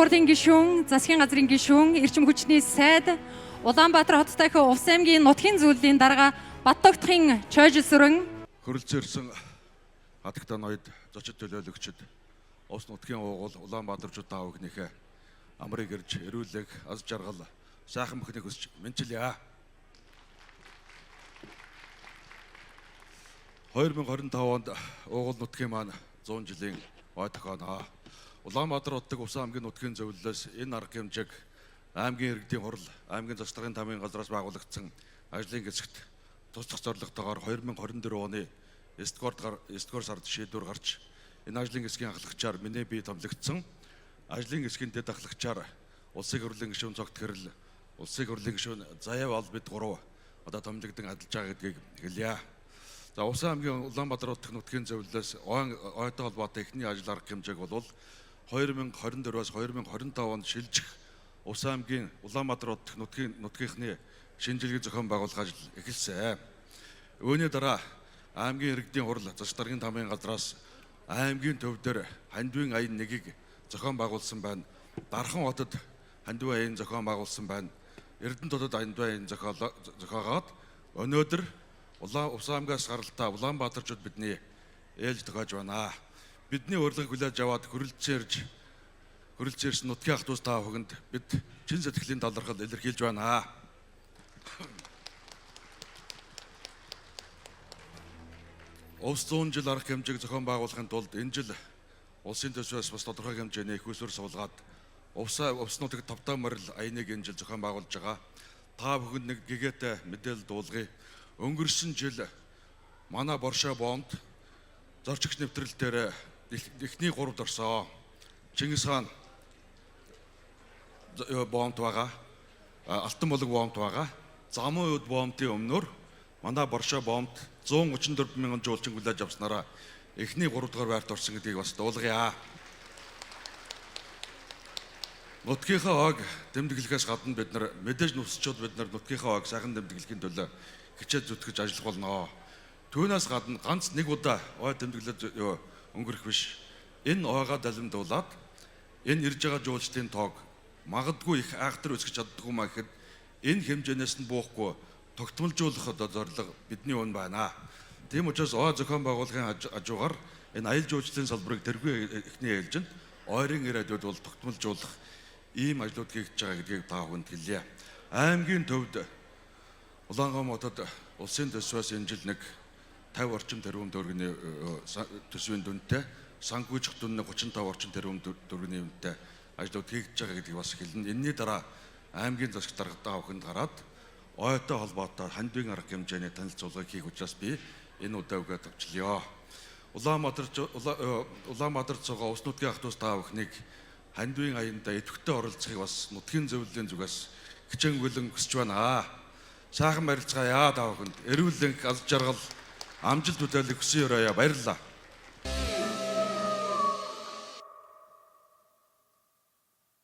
хурлын гишүүн, засгийн газрын гишүүн, эрчим хүчний сайд, Улаанбаатар хот дахь Увс аймгийн нутгийн зүйлийн дарга Баттогтхын Чойжилсүрэн хөрөлцөөрсөн хатагтаа ноёд зочид төлөөлөгчд Увс нутгийн уугуул Улаанбаатарчууд таа бүхнийхээ амрыг ирж эрүүлэг аз жаргал сайхан бүхнийг хүсч мэнчилье. 2025 онд уугуул нутгийн маань 100 жилийн ой тохионоо. Улаанбаатар хотод Увс аймгийн нутгийн зөвлөлөөс энэ арга хэмжээг аймгийн иргэдийн хурал, аймгийн засгийн тамирын газраас байгуулагдсан ажлын хэсэгт туслах зорилготойгоор 2024 оны 9 дугаар сард шийдвэр гарч энэ ажлын хэсгийн ахлагчаар миний бие томлогдсон. Ажлын хэсгийн дэд ахлагчаар улсын хурлын гишүүн Цогт Гэрэл, улсын хурлын гишүүн Заяав ол бид гурав одоо томлогдсон ажиллаж байгаа гэдгийг хэлье. За Увс аймгийн Улаанбаатар хотын нутгийн зөвлөлөөс ойтой холбоотой эхний ажил арга хэмжээг бол 2024-өөс 2025 онд шилжих Увс аймгийн Улаанбаатар хотын нутгийнхны шинжилгээ зохион байгуулах ажил эхэлсэн. Үүний дараа аймгийн иргэдийн хурал, засаг даргын тамирын газраас аймгийн төв дээр хандивын аян нэгийг зохион байгуулсан байна. Дархан хотод хандивын аян зохион байгуулсан байна. Эрдэнэт хотод хандивын аян зохиогоод өнөөдөр Увс аймгаас гаралтай Улаанбаатарчууд бидний ээлж тохиож байна. Бидний урилгыг хүлээж аваад хөрөлцөөрсөн нутгийн ах дүүс таа бүхэнд бид чин сэтгэлийн талархал илэрхийлж байна. Увс 100 жил арга хэмжээг зохион байгуулахын тулд энэ жил улсын төсвөөс бас тодорхой хэмжээний их усүр суулгаад Увс нутаг тавтаа морил аяныг энэ жил зохион байгуулж байгаа. Та бүхэнд нэг гэгээтэй мэдээлэл дуулгая. Өнгөрсөн жил манай Боршоо бомбд зорчигч нэвтрэлтээр эхний 3-д орсон. Чингис хаан бомбд байгаа. Алтан булаг бомбд байгаа. Замун үд бомбын өмнөр манай Боршоо бомбд 134 мянган жуулчин хүлээж авснараа эхний 3-р байрт орсон гэдгийг бас дуулгая. Нутгийнхаа ойг дэмдэглэхээс гадна бид нар мэдээж нүсчүүд бид нар нутгийнхаа ойг сайхан дэмдэглэхийн төлөө хичээл зүтгэж ажиллах болно. Түүнээс гадна ганц нэг удаа ой дэмдэглэж өнгөрөх биш. Энэ ойгоо далимдуулаад энэ ирж байгаа жуулчдын тоог магадгүй их айхтар өсгөж чаддгүй маа гэхэд энэ хэмжээнээс нь буухгүй тогтмолжуулах зорилго бидний өн байна. Тийм учраас ой зохион байгуулахын хажуугаар энэ аялал жуулчлалын салбарыг тэргүй эхний ээлжинд ойрын ирээдүйд бол тогтмолжуулах ийм ажлууд хийгдэж байгаа гэдгийг та бүхэнд хэлье. Аймгийн төвд Улаанбаатар хотод улсын төсвөөс энэ жил нэг 50 орчим тэрбум төгрөгийн төсвийн дүнтэй, санхүүжих дүн 35 орчим тэрбум төгрөгийн үнэтэй ажлууд хийгдэж байгаа гэдгийг бас хэлнэ. Энэний дараа аймгийн засаг дарга та бүхэнд гараад ойтой холбоотой хандивын арга хэмжээний танилцуулгыг хийх учраас би энэ удаагаа төвчлөё. Улаанбаатарт байгаа Увс нутгийн ах дүүс та бүхнийг хандивын аяндаа идэвхтэй оролцохыг бас нутгийн зөвлөлийн зүгээс хичээнгүйлэн хүсэж байна. Сайхан барилцгаая та бүхэнд. Эрүүлэн аз жаргал, амжилт бүтээлийг хүсэн өрөөе. Баярлалаа.